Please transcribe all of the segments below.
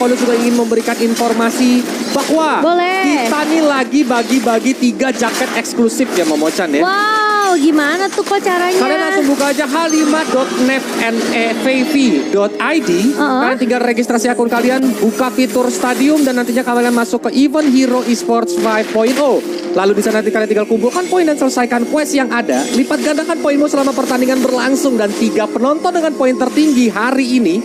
Kalau juga ingin memberikan informasi bahwa kita nih lagi bagi-bagi 3 jaket eksklusif ya Momochan ya. Wow, gimana tuh kok caranya? Kalian langsung buka aja h5.nefnev.id. Kalian tinggal registrasi akun kalian, buka fitur stadium dan nantinya kalian masuk ke event Hero Esports 5.0. Lalu di sana nanti kalian tinggal kumpulkan poin dan selesaikan quest yang ada. Lipat gandakan poinmu selama pertandingan berlangsung dan 3 penonton dengan poin tertinggi hari ini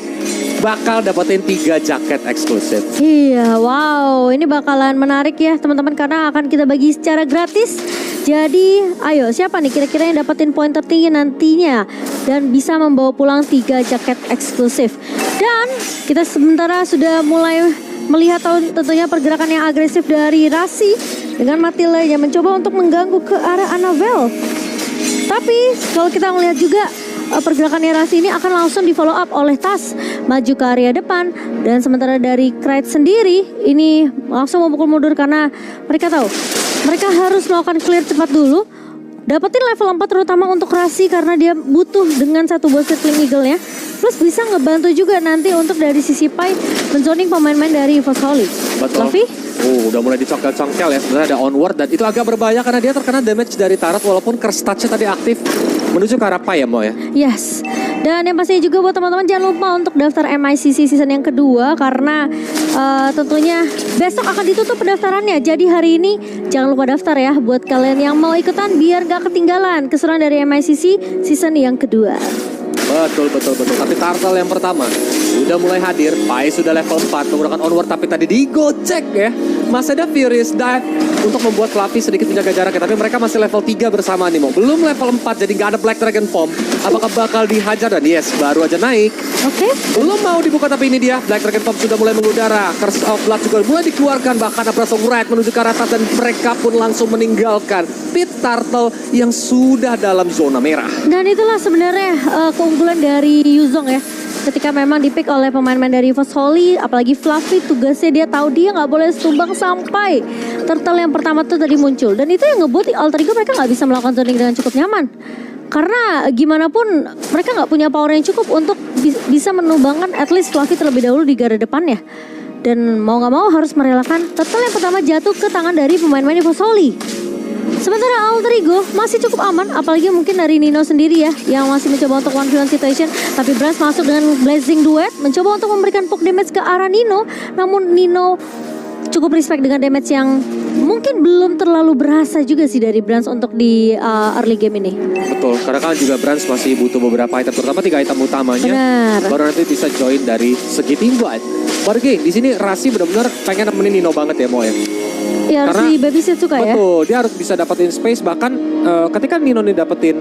bakal dapetin 3 jaket eksklusif. Iya, wow, ini bakalan menarik ya teman-teman karena akan kita bagi secara gratis. Jadi, ayo siapa nih kira-kira yang dapetin poin tertinggi nantinya dan bisa membawa pulang 3 jaket eksklusif. Dan kita sementara sudah mulai melihat tentunya pergerakan yang agresif dari Rasi dengan Matilda yang mencoba untuk mengganggu ke arah Annabelle. Tapi kalau kita melihat juga pergerakannya Rasi ini akan langsung di follow up oleh Tas maju ke area depan, dan sementara dari Krait sendiri ini langsung memukul mundur karena mereka tahu mereka harus melakukan clear cepat dulu, dapetin level 4 terutama untuk Rasi karena dia butuh dengan satu buah Circling Eagle-nya, plus bisa ngebantu juga nanti untuk dari sisi Pai menzoning pemain-pemain dari EVOS Holy. Betul. Udah mulai dicongkel-congkel ya, sebenarnya ada onward dan itu agak berbahaya karena dia terkena damage dari Tarot walaupun curse touch-nya tadi aktif menuju ke arah Pai ya Mo ya. Yes. Dan yang pastinya juga buat teman-teman jangan lupa untuk daftar MICC season yang kedua karena tentunya besok akan ditutup pendaftarannya. Jadi hari ini jangan lupa daftar ya buat kalian yang mau ikutan biar gak ketinggalan keseruan dari MICC season yang kedua. Betul. Tapi Turtle yang pertama udah mulai hadir. Pai sudah level 4 menggunakan onward tapi tadi digocek ya. Masih ada Furious Dive untuk membuat Fluffy sedikit menjaga jaraknya. Tapi mereka masih level 3 bersama nih Mo. Belum level 4 jadi gak ada Black Dragon Form. Apakah bakal dihajar? Dan yes, baru aja naik. Oke. Belum mau dibuka tapi ini dia. Black Dragon Form sudah mulai mengudara. Curse of Blood juga mulai dikeluarkan. Bahkan Abrasong Right menuju ke arah atas dan mereka pun langsung meninggalkan Pit Turtle yang sudah dalam zona merah. Dan itulah sebenarnya keunggulan dari Yuzong ya. Ketika memang dipick oleh pemain-pemain dari EVOS Holy, apalagi Fluffy, tugasnya dia tahu dia nggak boleh tumbang sampai turtle yang pertama tuh tadi muncul. Dan itu yang ngebuat alter ego mereka nggak bisa melakukan zoning dengan cukup nyaman. Karena gimana pun mereka nggak punya power yang cukup untuk bisa menumbangkan at least Fluffy terlebih dahulu di garda depannya. Dan mau nggak mau harus merelakan turtle yang pertama jatuh ke tangan dari pemain-pemain EVOS Holy. Sementara alter ego masih cukup aman, apalagi mungkin dari Nino sendiri ya yang masih mencoba untuk 1v1 situation. Tapi Brans masuk dengan Blazing Duet, mencoba untuk memberikan poke damage ke arah Nino. Namun Nino cukup respect dengan damage yang mungkin belum terlalu berasa juga sih dari Brans untuk di early game ini. Betul, karena kan juga Brans masih butuh beberapa item, terutama 3 item utamanya. Benar. Baru nanti bisa join dari segi teamfight. Barge, di sini Rasi benar-benar pengen nemenin Nino banget ya Mo ya. Ya harus di babysit suka ya. Betul, dia harus bisa dapetin space. Bahkan ketika Nino nih dapetin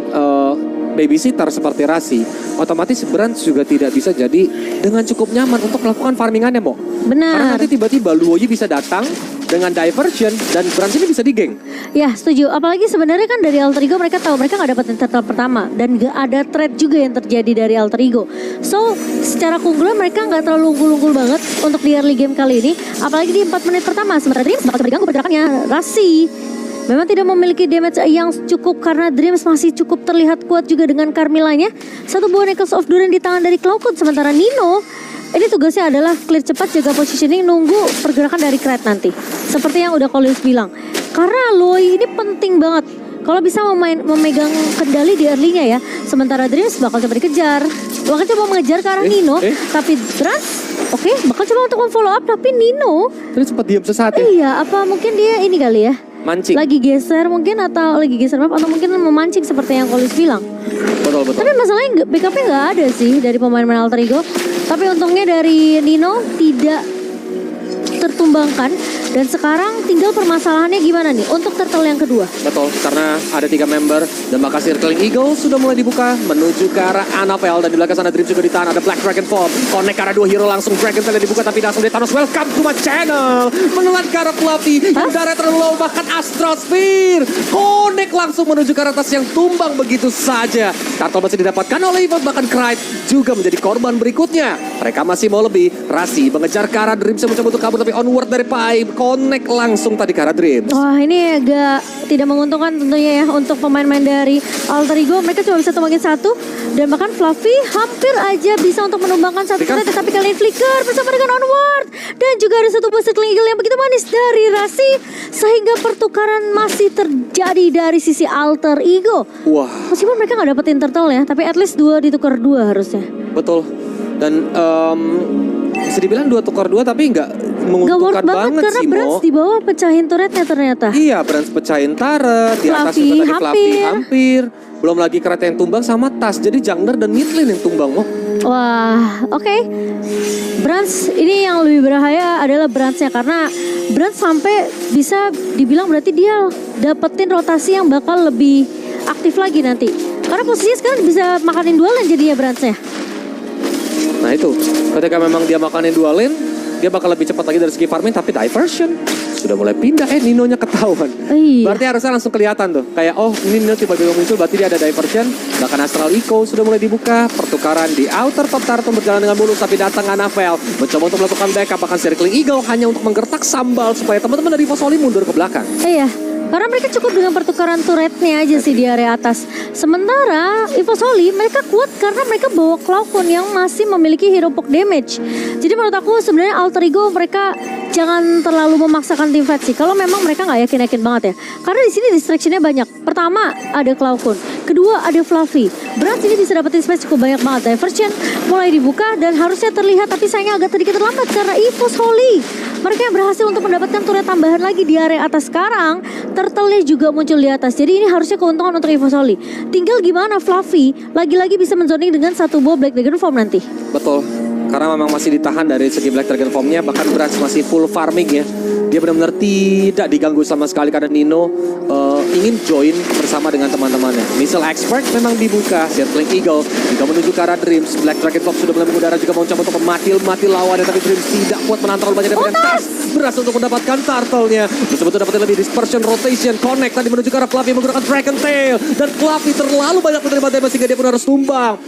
babysitter seperti Rasi, otomatis Brans juga tidak bisa jadi dengan cukup nyaman untuk melakukan farmingannya Mo. Benar. Karena nanti tiba-tiba Luoyi bisa datang dengan diversion dan Brans ini bisa digeng. Ya setuju, apalagi sebenarnya kan dari alter ego mereka tahu mereka gak dapetin turtle pertama dan gak ada trade juga yang terjadi dari alter ego. So secara keunggulan mereka gak terlalu unggul-unggul banget untuk di early game kali ini, apalagi di 4 menit pertama. Sementara Dreams bakal diganggu pergerakannya. Rasi memang tidak memiliki damage yang cukup karena Dreams masih cukup terlihat kuat juga dengan Carmilla-nya. Satu buah Necklace of Duren di tangan dari Cloudcode. Sementara Nino ini tugasnya adalah clear cepat, jaga positioning, nunggu pergerakan dari Krait nanti. Seperti yang udah Kolius bilang. Karena Luoyi ini penting banget. Kalau bisa memegang kendali di early-nya ya. Sementara Dreams bakal coba dikejar. Bakal coba mengejar ke arah Nino. Tapi Brans, bakal coba untuk follow up. Tapi Nino tadi sempat diam sesaat ya? Iya, apa mungkin dia ini kali ya? Mancing. Lagi geser mungkin atau lagi geser map atau mungkin memancing seperti yang Kolius bilang. Betul. Tapi masalahnya backupnya nggak ada sih dari pemain-pemain alter ego. Tapi untungnya dari Nino tidak tertumbangkan. Dan sekarang tinggal permasalahannya gimana nih untuk turtle yang kedua. Betul, karena ada 3 member dan maka Circling Eagle sudah mulai dibuka menuju ke arah Annabelle. Dan di belakang sana Dream juga ditahan, ada Black Dragon Form. Connect ke arah 2 hero langsung, Dragon Tail dibuka tapi langsung di Thanos. Welcome to my channel. Menelan ke arah Fluffy yang darah terlalu low, bahkan Astral Sphere. Connect langsung menuju ke arah atas yang tumbang begitu saja. Turtle masih didapatkan oleh EVOS, bahkan Krait juga menjadi korban berikutnya. Mereka masih mau lebih. Rasi mengejar ke arah Dream yang mencoba untuk kabur tapi onward dari Pai. connect langsung tadi ke arah Dreams. Wah, ini agak tidak menguntungkan tentunya ya untuk pemain-pemain dari Alter Ego. Mereka cuma bisa temuin satu. Dan bahkan Fluffy hampir aja bisa untuk menumbangkan satu turret. Tetapi kali ini Flicker bersama dengan Onward. Dan juga ada satu buah Circling Eagle yang begitu manis dari Rasi. Sehingga pertukaran masih terjadi dari sisi Alter Ego. Wah. Meskipun mereka nggak dapetin turtle ya. Tapi at least 2 ditukar 2 harusnya. Betul. Dan bisa dibilang 2 tukar 2 tapi nggak menguntungkan worth banget karena sih, Brans Mo. di bawah pecahin turretnya ternyata. Iya, Brans pecahin turret, di atas Fluffy juga tadi Fluffy hampir. hampir. Belum lagi Krat yang tumbang sama Tas. Jadi jungler dan mid lane yang tumbang, Mo. Wah, oke. Brans ini yang lebih berbahaya adalah Bransnya karena Brans sampai bisa dibilang berarti dia dapetin rotasi yang bakal lebih aktif lagi nanti. Karena posisinya sekarang bisa makanin 2 lane jadinya Bransnya. Nah itu, ketika memang dia makanin 2 lane, dia bakal lebih cepat lagi dari segi farming, tapi diversion sudah mulai pindah. Ninonya ketahuan. Iya. Berarti harusnya langsung kelihatan tuh. Kayak ini Nino tiba-tiba muncul, berarti dia ada diversion. Bahkan Astral Echo sudah mulai dibuka. Pertukaran di outer top turret berjalan dengan mulus, tapi datang Annabelle mencoba untuk melakukan backup. Bahkan Circling Eagle hanya untuk menggertak sambal supaya teman-teman dari Fosoli mundur ke belakang. Iya. Karena mereka cukup dengan pertukaran turretnya aja sih di area atas. Sementara Evosoli mereka kuat karena mereka bawa Cloudcon yang masih memiliki hero poke damage. Jadi menurut aku sebenarnya Alter Ego mereka jangan terlalu memaksakan team fight sih. Kalau memang mereka nggak yakin banget ya. Karena di sini distractionnya banyak. Pertama ada Cloudcon, kedua ada Fluffy. Brans ini bisa dapetin space cukup banyak banget. Diversion mulai dibuka dan harusnya terlihat tapi sayangnya agak sedikit terlambat karena Evosoli mereka yang berhasil untuk mendapatkan turret tambahan lagi di area atas sekarang. Turtle-nya juga muncul di atas. Jadi ini harusnya keuntungan untuk Evosoli. Tinggal gimana Fluffy lagi-lagi bisa menzoning dengan satu buah Black Dragon Form nanti. Betul. Karena memang masih ditahan dari segi Black Dragon Form-nya. Bahkan Brans masih full farming ya. Dia benar-benar tidak diganggu sama sekali karena Nino ingin join bersama dengan teman-temannya. Missile Expert memang dibuka. Circling Eagle juga menuju ke arah Dreams. Black Dragon Form sudah mulai mengudara juga mau coba untuk mati lawannya. Tapi Dreams tidak kuat menahan terlalu banyak dari Tas. Berhasil untuk mendapatkan turtle-nya. Betul-betul dapatin lebih dispersion rotation. Connect tadi menuju ke arah Fluffy menggunakan Dragon Tail. Dan Fluffy terlalu banyak menerima damage sehingga dia pun harus tumbang.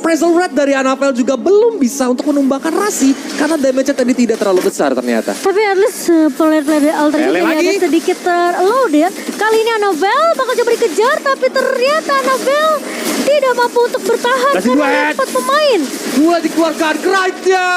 Pressure Red dari Annabelle juga belum bisa untuk menumbangkan Rasi karena damage-nya tadi tidak terlalu besar ternyata. Tapi at least player-player dari Alter Ego ini ada sedikit terloaded. Kali ini Annabelle bakal coba dikejar tapi ternyata Annabelle tidak mampu untuk bertahan karena 4 pemain. Dua dikeluarkan, Krajnya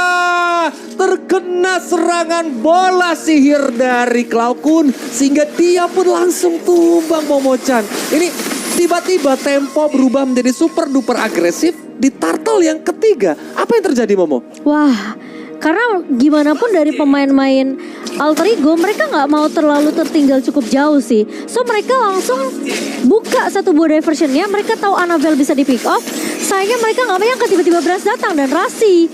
terkena serangan bola sihir dari Cloudcon sehingga dia pun langsung tumbang Momo-chan. Ini tiba-tiba tempo berubah menjadi super duper agresif di turtle yang ketiga. Apa yang terjadi, Momo? Wah, karena gimana pun dari pemain-main Alter Ego mereka nggak mau terlalu tertinggal cukup jauh sih. So mereka langsung buka satu buah diversionnya. Mereka tahu Annabelle bisa di pick off. Sayangnya mereka nggak menyangka tiba-tiba Brans datang dan Rasi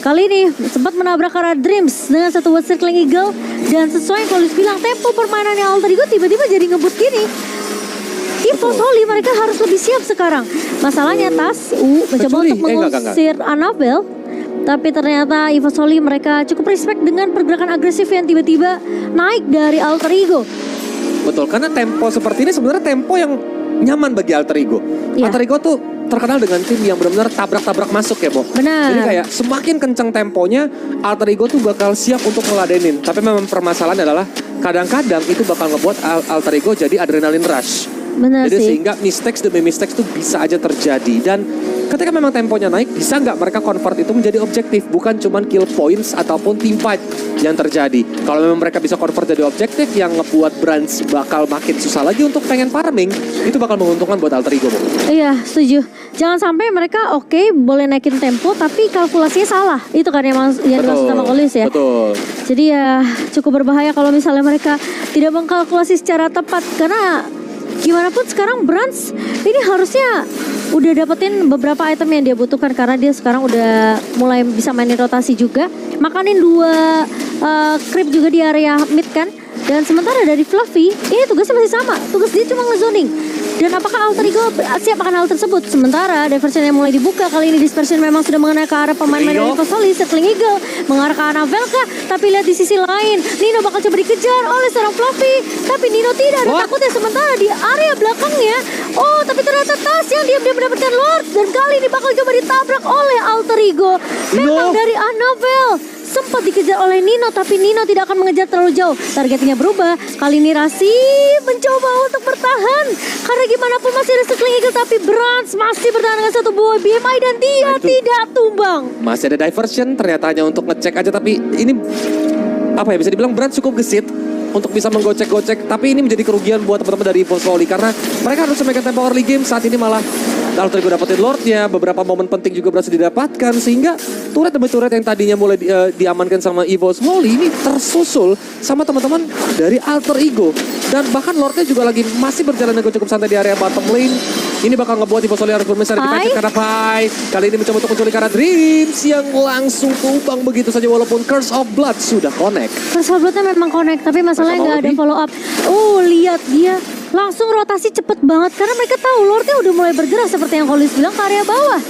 kali ini sempat menabrak arah Dreams dengan satu buah Circling Eagle. Dan sesuai yang Polis bilang, tempo permainannya Alter Ego tiba-tiba jadi ngebut gini. Evosoli mereka harus lebih siap sekarang. Masalahnya Tas mencoba untuk mengusir Annabelle. Tapi ternyata Evosoli mereka cukup respect dengan pergerakan agresif yang tiba-tiba naik dari Alter Ego. Betul, karena tempo seperti ini sebenarnya tempo yang nyaman bagi Alter Ego. Ya. Alter Ego tuh terkenal dengan tim yang benar-benar tabrak-tabrak masuk ya, Bo. Benar. Jadi kayak semakin kencang temponya, Alter Ego tuh bakal siap untuk ngeladenin. Tapi memang permasalahan adalah kadang-kadang itu bakal ngebuat Alter Ego jadi adrenaline rush. Benar Jadi sih. sehingga mistakes demi mistakes tuh bisa aja terjadi. Dan ketika memang temponya naik, bisa nggak mereka convert itu menjadi objektif, bukan cuman kill points ataupun team fight yang terjadi. Kalau memang mereka bisa convert jadi objektif yang ngebuat Brans bakal makin susah lagi untuk pengen farming, itu bakal menguntungkan buat Alter Ego, Bu. Iya, setuju. Jangan sampai mereka boleh naikin tempo tapi kalkulasinya salah. Itu kan yang dimaksud sama Kolis ya. Betul. Jadi ya cukup berbahaya kalau misalnya mereka tidak mengkalkulasi secara tepat. Karena gimana pun sekarang Brans ini harusnya udah dapetin beberapa item yang dia butuhkan. Karena dia sekarang udah mulai bisa mainin rotasi juga. Makanin 2 creep juga di area mid kan. Dan sementara dari Fluffy, ini tugasnya masih sama. Tugas dia cuma ngezoning. Dan apakah Alter Ego siap akan hal tersebut? Sementara diversion yang mulai dibuka, kali ini dispersion memang sudah mengenai ke arah pemain-pemain dari Fosoli. Circling Eagle mengarah ke Annabelle kah? Tapi lihat di sisi lain, Nino bakal coba dikejar oleh seorang Fluffy. Tapi Nino tidak ada takutnya. Sementara di area belakangnya, tapi ternyata Tas yang diam-diam mendapatkan Lord. Dan kali ini bakal coba ditabrak oleh Alter Ego. Memang dari Annabelle. sempat dikejar oleh Nino, tapi Nino tidak akan mengejar terlalu jauh. Targetnya berubah. Kali ini Rasi mencoba untuk bertahan. Karena gimana pun masih ada Circling Eagle, tapi Brans masih bertahan dengan satu buah BMI dan dia tidak tumbang. Masih ada diversion, ternyata hanya untuk ngecek aja, tapi ini apa ya, bisa dibilang Brans cukup gesit untuk bisa menggocek-gocek, tapi ini menjadi kerugian buat teman-teman dari EVOS Volley karena mereka harus memegang tempo early game. Saat ini malah Alter Ego dapetin Lordnya, beberapa momen penting juga berhasil didapatkan, sehingga turret demi turret yang tadinya mulai diamankan sama EVOS Volley ini tersusul sama teman-teman dari Alter Ego. Dan bahkan Lordnya juga lagi masih berjalan dengan cukup santai di area bottom lane. Ini bakal ngebuat EVOS Volley harus bermain secara defensif karena Pai kali ini mencoba untuk menculik karena Dreams yang langsung tumbang begitu saja walaupun Curse of Blood sudah connect. Curse of Bloodnya memang connect, tapi masalahnya nggak ada follow up. Oh, lihat dia langsung rotasi cepet banget karena mereka tahu Lordnya udah mulai bergerak seperti yang Kolis bilang ke area bawah.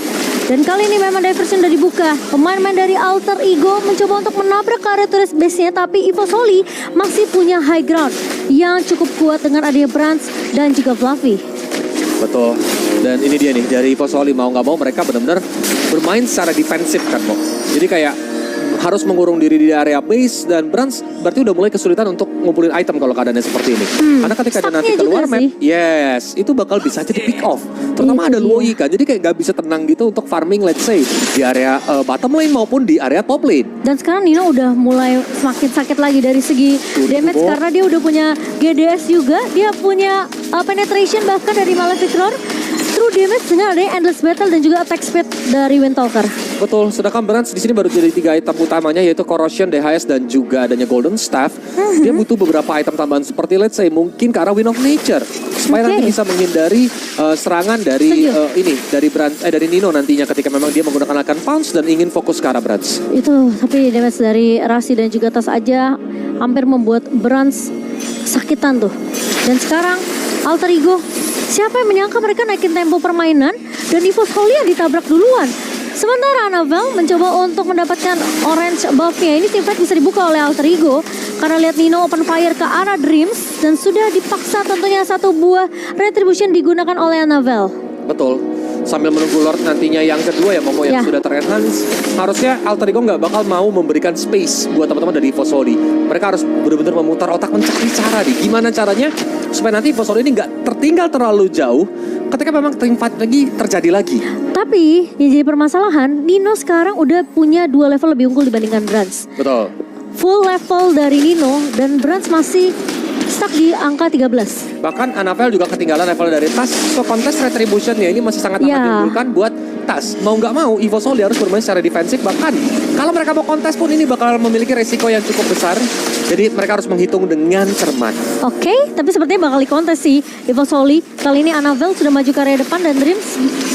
Dan kali ini memang diversion udah dibuka. Pemain-pemain dari Alter Ego mencoba untuk menabrak ke area turret base-nya, tapi EVOS Volley masih punya high ground yang cukup kuat dengan adanya Brans dan juga Fluffy. Betul. Dan ini dia nih, dari EVOS Volley mau nggak mau mereka benar-benar bermain secara defensif kan, Mo. Jadi kayak harus mengurung diri di area base dan Brans berarti udah mulai kesulitan untuk ngumpulin item kalau keadaannya seperti ini. Karena ketika dia nanti keluar map, yes, itu bakal bisa jadi pick off. Terutama ada Luoi kan, jadi kayak gak bisa tenang gitu untuk farming let's say di area bottom lane maupun di area top lane. Dan sekarang Nino udah mulai semakin sakit lagi dari segi damage karena dia udah punya GDS juga, dia punya penetration bahkan dari Malefic Roar. True damage dengan adanya Endless Battle dan juga attack speed dari Windtalker. Betul, sedangkan Brans di sini baru jadi 3 item utamanya yaitu Corrosion, DHS dan juga adanya Golden Staff. Dia butuh beberapa item tambahan seperti let's say mungkin ke arah Wind of Nature supaya nanti bisa menghindari serangan dari dari Nino nantinya ketika memang dia menggunakan akan Pounce dan ingin fokus ke arah Brans. Itu tapi damage dari Rasi dan juga Tas aja hampir membuat Brans kesakitan tuh. Dan sekarang Alter Ego, siapa yang menyangka mereka naikin tempo permainan dan EVOS Volley yang ditabrak duluan. Sementara Annabelle mencoba untuk mendapatkan orange buff-nya. Ini teamfight bisa dibuka oleh Alter Ego karena lihat Nino open fire ke arah Dreams dan sudah dipaksa tentunya satu buah retribution digunakan oleh Annabelle. Betul. Sambil menunggu Lord nantinya yang kedua ya Momo yang sudah ter-enhance. Harusnya Alter Ego nggak bakal mau memberikan space buat teman-teman dari EVOS Volley. Mereka harus benar-benar memutar otak mencari cara nih. Gimana caranya supaya nanti EVOS Volley ini nggak tertinggal terlalu jauh ketika memang teamfight lagi terjadi lagi. Tapi yang jadi permasalahan, Nino sekarang udah punya 2 level lebih unggul dibandingkan Brans. Betul. Full level dari Nino dan Brans masih stuck di angka 13. Bahkan Annabelle juga ketinggalan level dari Tas. So kontes retribution ya ini masih sangat amat diunggulkan buat Tas. Mau nggak mau EVOS Volley harus bermain secara defensif. Bahkan kalau mereka mau kontes pun ini bakal memiliki resiko yang cukup besar. Jadi mereka harus menghitung dengan cermat. Oke, tapi sepertinya bakal dikontes sih EVOS Volley. Kali ini Annabelle sudah maju ke area depan dan Dreams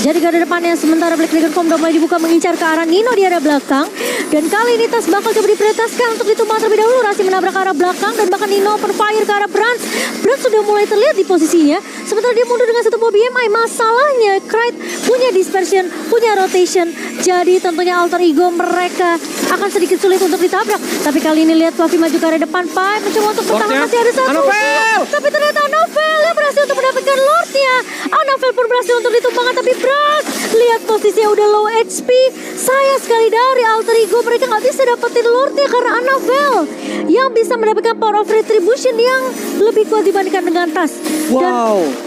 jadi ke area depannya. Sementara Black Dragon Form udah mulai dibuka mengincar ke arah Nino di area belakang. Dan kali ini Tas bakal coba diprioritaskan untuk ditumbang terlebih dahulu. Rasi menabrak ke arah belakang dan bahkan Nino open fire ke arah Brans. Brans sudah mulai terlihat di posisinya. Sementara dia mundur dengan satu buah BMI. Masalahnya Krite punya dispersion, punya rotation. Jadi tentunya Alter Ego mereka akan sedikit sulit untuk ditabrak. Tapi kali ini lihat Fluffy maju ke area depan. Pai mencoba untuk bertahan, masih ada satu. Tapi ternyata Annabelle yang berhasil untuk mendapatkan Lordnya. Annabelle pun berhasil untuk ditumbangkan, tapi Brans lihat posisinya udah low HP. Sayang sekali dari Alter Ego mereka nggak bisa dapetin Lordnya karena Annabelle yang bisa mendapatkan power of retribution yang lebih kuat dibandingkan dengan Tas. Dan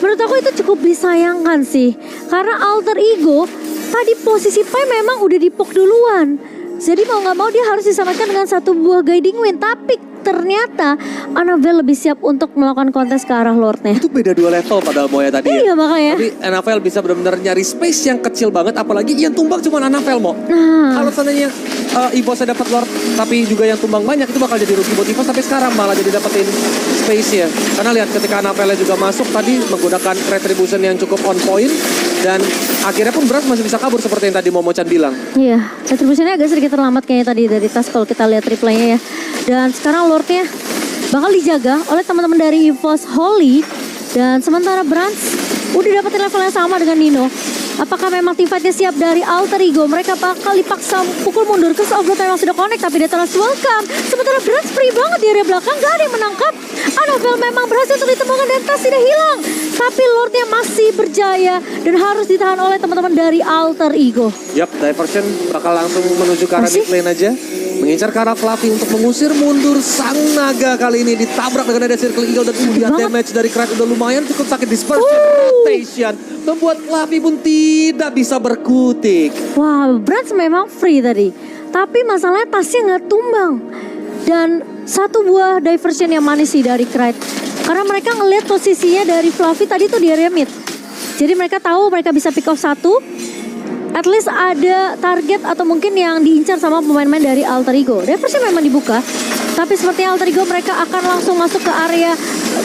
menurut aku itu cukup disayangkan sih. Karena Alter Ego tadi posisi Pai memang udah dipok duluan. Jadi mau nggak mau dia harus diselamatkan dengan satu buah guiding wind. Tapi ternyata Annabelle lebih siap untuk melakukan kontes ke arah Lordnya. Itu beda 2 level padahal Moya tadi ya. Iya makanya. Tapi Annabelle bisa benar-benar nyari space yang kecil banget. Apalagi yang tumbang cuma Annabelle Mo. Kalau seandainya EVOS dapat Lord tapi juga yang tumbang banyak itu bakal jadi rugi buat EVOS. Tapi sekarang malah jadi dapetin space ya. Karena lihat ketika Annabelle juga masuk tadi menggunakan retribution yang cukup on point. Dan akhirnya pun Brans masih bisa kabur seperti yang tadi Momo-chan bilang. Iya, retributionnya agak sedikit terlambat kayaknya tadi dari Tas kalau kita lihat replaynya ya. Dan sekarang Lordnya bakal dijaga oleh teman-teman dari EVOS Volley. Dan sementara Brans udah dapetin level yang sama dengan Nino. Apakah memang teamfightnya siap dari Alter Ego? Mereka bakal dipaksa pukul mundur. Curse of Blood memang sudah connect tapi Detona's welcome. Sementara Brans free banget di area belakang, gak ada yang menangkap. Annabelle memang berhasil untuk ditemukan dan Tas tidak hilang. Tapi Lordnya masih berjaya dan harus ditahan oleh teman-teman dari Alter Ego. Yap, diversion bakal langsung menuju ke arah mid lane aja. mengincar ke arah Fluffy untuk mengusir mundur sang naga. Kali ini ditabrak dengan ada Circle Eagle dan kemudian damage dari Krat udah lumayan cukup sakit. Dispersion rotation membuat Fluffy pun tidak bisa berkutik. Wah, Brans memang free tadi. Tapi masalahnya tasnya nggak tumbang. Dan satu buah diversion yang manis sih dari Krat. Karena mereka ngelihat posisinya dari Fluffy tadi tuh di area mid. Jadi mereka tahu mereka bisa pick off satu. At least ada target atau mungkin yang diincar sama pemain-pemain dari Alter Ego. Diversion memang dibuka. Tapi sepertinya Alter Ego mereka akan langsung masuk ke area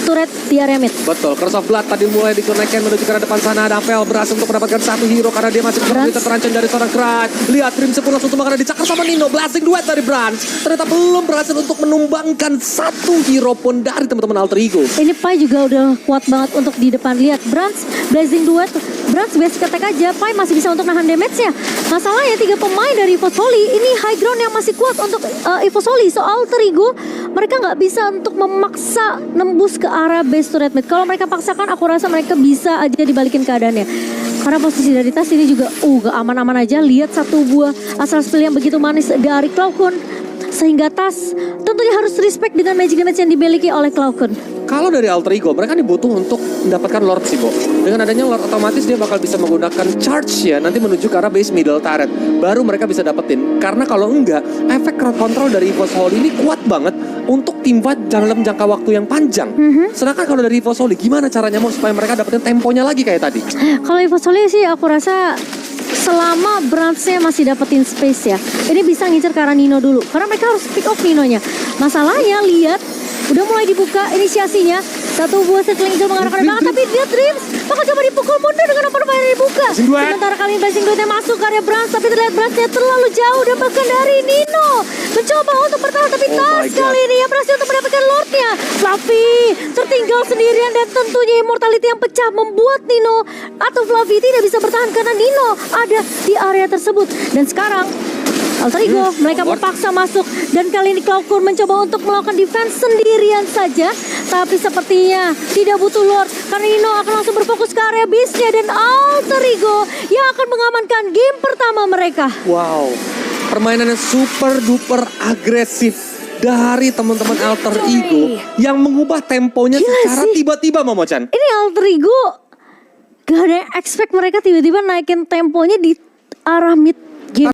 turret di area mid. Betul, Curse of Blood tadi mulai dikonekkan menuju ke arah depan sana. Ada Vel berhasil untuk mendapatkan satu hero karena dia masih belum terancam dari seorang Krat. Lihat Crimson pun langsung tumbang karena dicakar sama Nino. Blasting duet dari Brans. Ternyata belum berhasil untuk menumbangkan satu hero pun dari teman-teman Alter Ego. Ini Pai juga udah kuat banget untuk di depan. Lihat Brans, Blazing Duet. Brans basic attack aja, Pai masih bisa untuk nahan damage-nya. Masalahnya 3 pemain dari EvoSoli, ini high ground yang masih kuat untuk EvoSoli. So Alter Ego, mereka nggak bisa untuk memaksa nembus ke arah base turret mid. Kalau mereka paksakan, aku rasa mereka bisa aja dibalikin keadaannya. Karena posisi dari Tas ini juga gak aman-aman aja. Lihat satu buah asal spill yang begitu manis dari Cloudcon. Sehingga Tas tentunya harus respect dengan magic damage yang dimiliki oleh Cloudcon. Kalau dari Alter Ego, mereka dibutuh untuk mendapatkan Lord sih, Bo. Dengan adanya Lord otomatis dia bakal bisa menggunakan charge ya, nanti menuju ke arah base middle turret. Baru mereka bisa dapetin. Karena kalau enggak, efek crowd control dari EvoSoli ini kuat banget untuk tim fight dalam jangka waktu yang panjang. Sedangkan kalau dari EvoSoli, gimana caranya mau supaya mereka dapetin temponya lagi kayak tadi? Kalau EvoSoli sih aku rasa selama Brans-nya masih dapetin space ya, ini bisa ngincer ke arah Nino dulu. Karena mereka harus pick off Nino-nya. Masalahnya lihat, udah mulai dibuka inisiasinya. Satu buah Circling Eagle mengarahkan belakang, tapi dia Dreams bakal coba dipukul mundur dengan apa yang dibuka. Sementara kali ini Blazing Duet masuk ke area Brans, tapi terlihat Brans-nya terlalu jauh dan bahkan dari Nino mencoba untuk bertahan, tapi Tas kali ini yang berhasil untuk mendapatkan Lord-nya. Fluffy tertinggal sendirian dan tentunya immortality yang pecah membuat Nino atau Fluffy tidak bisa bertahan karena Nino ada di area tersebut. Dan sekarang Alter Ego, mereka memaksa masuk dan kali ini Cloudcon mencoba untuk melakukan defense sendirian saja. Tapi sepertinya tidak butuh Lord karena Nino akan langsung berfokus ke area base-nya dan Alter Ego yang akan mengamankan game pertama mereka. Wow, permainan yang super duper agresif dari teman-teman Alter Ego yang mengubah temponya secara tiba-tiba, Momo-chan. Ini Alter Ego gak ada yang expect mereka tiba-tiba naikin temponya di arah mid